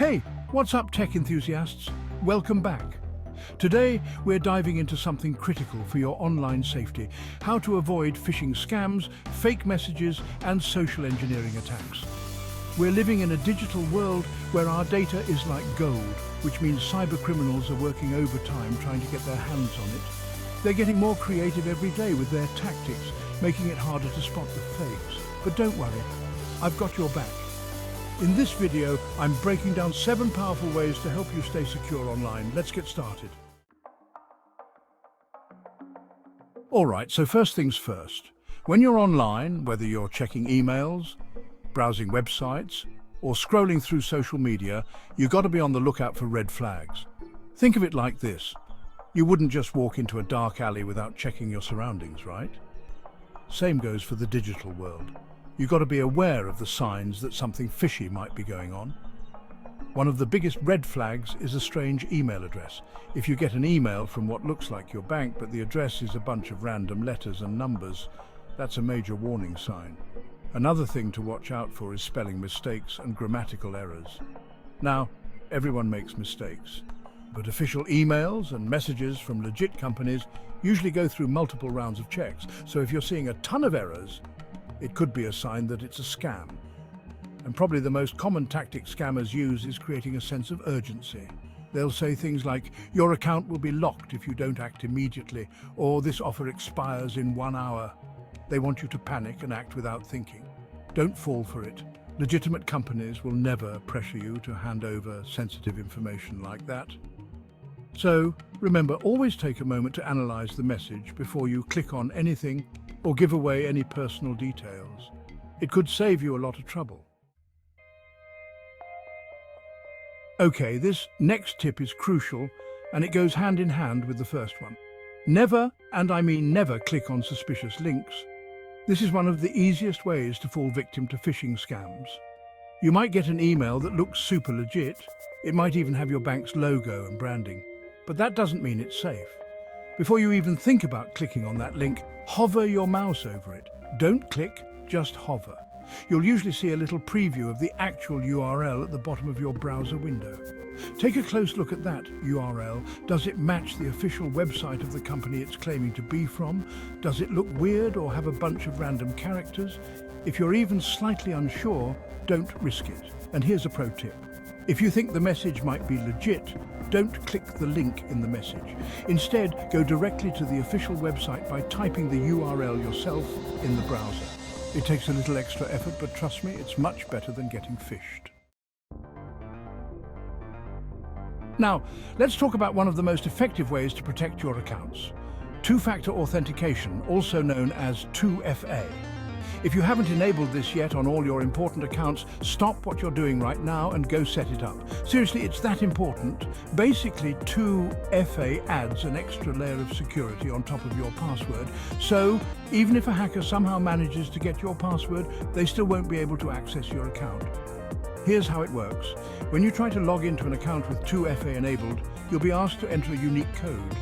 Hey, what's up, tech enthusiasts? Welcome back. Today, we're diving into something critical for your online safety: how to avoid phishing scams, fake messages, and social engineering attacks. We're living in a digital world where our data is like gold, which means cyber criminals are working overtime trying to get their hands on it. They're getting more creative every day with their tactics, making it harder to spot the fakes. But don't worry, I've got your back. In this video, I'm breaking down 7 powerful ways to help you stay secure online. Let's get started. Alright, so first things first. When you're online, whether you're checking emails, browsing websites, or scrolling through social media, you've got to be on the lookout for red flags. Think of it like this. You wouldn't just walk into a dark alley without checking your surroundings, right? Same goes for the digital world. You've got to be aware of the signs that something fishy might be going on. One of the biggest red flags is a strange email address. If you get an email from what looks like your bank, but the address is a bunch of random letters and numbers, that's a major warning sign. Another thing to watch out for is spelling mistakes and grammatical errors. Now, everyone makes mistakes, but official emails and messages from legit companies usually go through multiple rounds of checks. So if you're seeing a ton of errors, it could be a sign that it's a scam. And probably the most common tactic scammers use is creating a sense of urgency. They'll say things like, "Your account will be locked if you don't act immediately," or "This offer expires in 1 hour." They want you to panic and act without thinking. Don't fall for it. Legitimate companies will never pressure you to hand over sensitive information like that. So, remember, always take a moment to analyze the message before you click on anything or give away any personal details. It could save you a lot of trouble. Okay, this next tip is crucial, and it goes hand in hand with the first one. Never, and I mean never, click on suspicious links. This is one of the easiest ways to fall victim to phishing scams. You might get an email that looks super legit. It might even have your bank's logo and branding. But that doesn't mean it's safe. Before you even think about clicking on that link, hover your mouse over it. Don't click, just hover. You'll usually see a little preview of the actual URL at the bottom of your browser window. Take a close look at that URL. Does it match the official website of the company it's claiming to be from? Does it look weird or have a bunch of random characters? If you're even slightly unsure, don't risk it. And here's a pro tip. If you think the message might be legit, don't click the link in the message. Instead, go directly to the official website by typing the URL yourself in the browser. It takes a little extra effort, but trust me, it's much better than getting phished. Now, let's talk about one of the most effective ways to protect your accounts: two-factor authentication, also known as 2FA. If you haven't enabled this yet on all your important accounts, stop what you're doing right now and go set it up. Seriously, it's that important. Basically, 2FA adds an extra layer of security on top of your password. So, even if a hacker somehow manages to get your password, they still won't be able to access your account. Here's how it works. When you try to log into an account with 2FA enabled, you'll be asked to enter a unique code.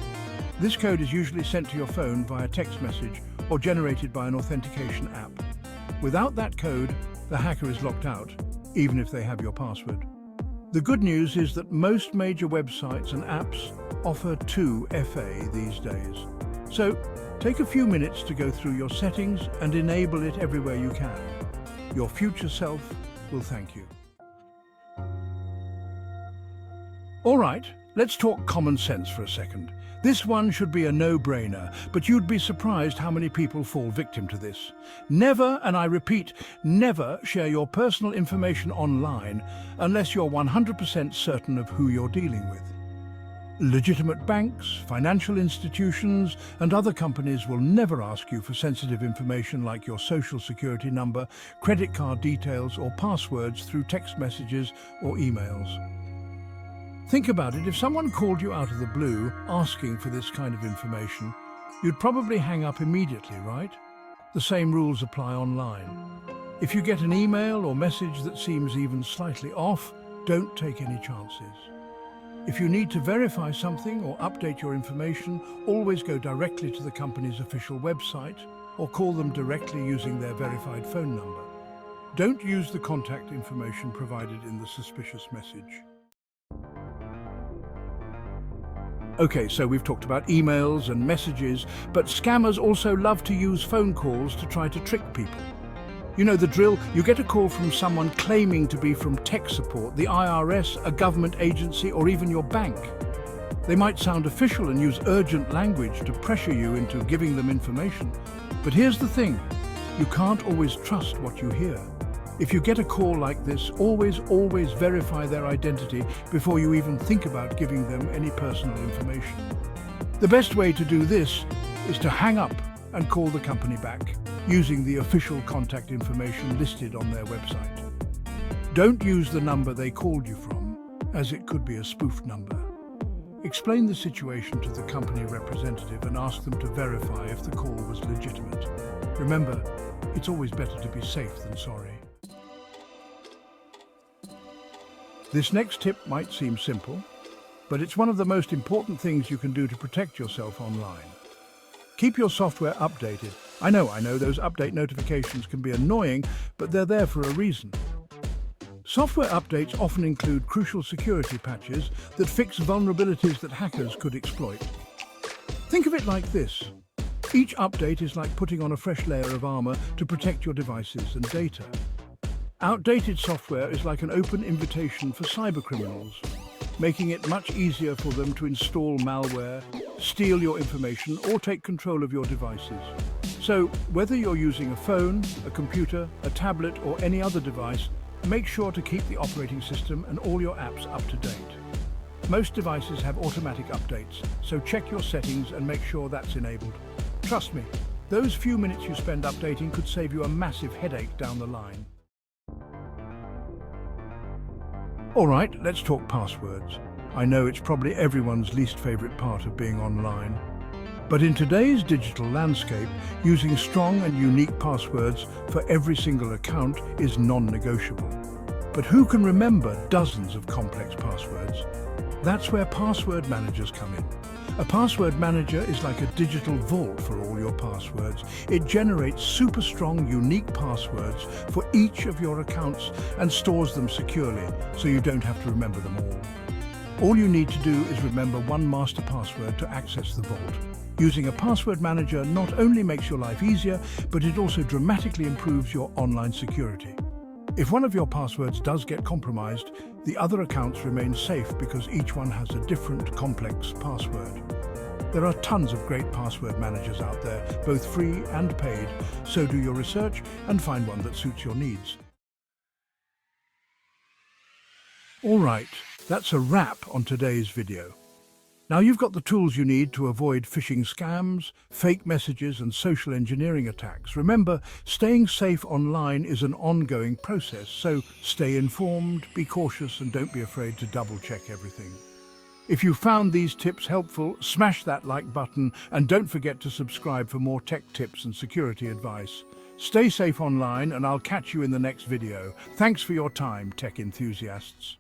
This code is usually sent to your phone via text message or generated by an authentication app. Without that code, the hacker is locked out, even if they have your password. The good news is that most major websites and apps offer 2FA these days. So, take a few minutes to go through your settings and enable it everywhere you can. Your future self will thank you. All right, let's talk common sense for a second. This one should be a no-brainer, but you'd be surprised how many people fall victim to this. Never, and I repeat, never share your personal information online unless you're 100% certain of who you're dealing with. Legitimate banks, financial institutions, and other companies will never ask you for sensitive information like your social security number, credit card details, or passwords through text messages or emails. Think about it, if someone called you out of the blue asking for this kind of information, you'd probably hang up immediately, right? The same rules apply online. If you get an email or message that seems even slightly off, don't take any chances. If you need to verify something or update your information, always go directly to the company's official website or call them directly using their verified phone number. Don't use the contact information provided in the suspicious message. Okay, so we've talked about emails and messages, but scammers also love to use phone calls to try to trick people. You know the drill. You get a call from someone claiming to be from tech support, the IRS, a government agency, or even your bank. They might sound official and use urgent language to pressure you into giving them information. But here's the thing, you can't always trust what you hear. If you get a call like this, always verify their identity before you even think about giving them any personal information. The best way to do this is to hang up and call the company back, using the official contact information listed on their website. Don't use the number they called you from, as it could be a spoofed number. Explain the situation to the company representative and ask them to verify if the call was legitimate. Remember, it's always better to be safe than sorry. This next tip might seem simple, but it's one of the most important things you can do to protect yourself online. Keep your software updated. I know those update notifications can be annoying, but they're there for a reason. Software updates often include crucial security patches that fix vulnerabilities that hackers could exploit. Think of it like this. Each update is like putting on a fresh layer of armor to protect your devices and data. Outdated software is like an open invitation for cybercriminals, making it much easier for them to install malware, steal your information, or take control of your devices. So, whether you're using a phone, a computer, a tablet, or any other device, make sure to keep the operating system and all your apps up to date. Most devices have automatic updates, so check your settings and make sure that's enabled. Trust me, those few minutes you spend updating could save you a massive headache down the line. Alright, let's talk passwords. I know it's probably everyone's least favorite part of being online. But in today's digital landscape, using strong and unique passwords for every single account is non-negotiable. But who can remember dozens of complex passwords? That's where password managers come in. A password manager is like a digital vault for all your passwords. It generates super strong, unique passwords for each of your accounts and stores them securely, so you don't have to remember them all. All you need to do is remember one master password to access the vault. Using a password manager not only makes your life easier, but it also dramatically improves your online security. If one of your passwords does get compromised, the other accounts remain safe because each one has a different, complex password. There are tons of great password managers out there, both free and paid, so do your research and find one that suits your needs. All right, that's a wrap on today's video. Now you've got the tools you need to avoid phishing scams, fake messages, and social engineering attacks. Remember, staying safe online is an ongoing process, so stay informed, be cautious, and don't be afraid to double-check everything. If you found these tips helpful, smash that like button and don't forget to subscribe for more tech tips and security advice. Stay safe online and I'll catch you in the next video. Thanks for your time, tech enthusiasts.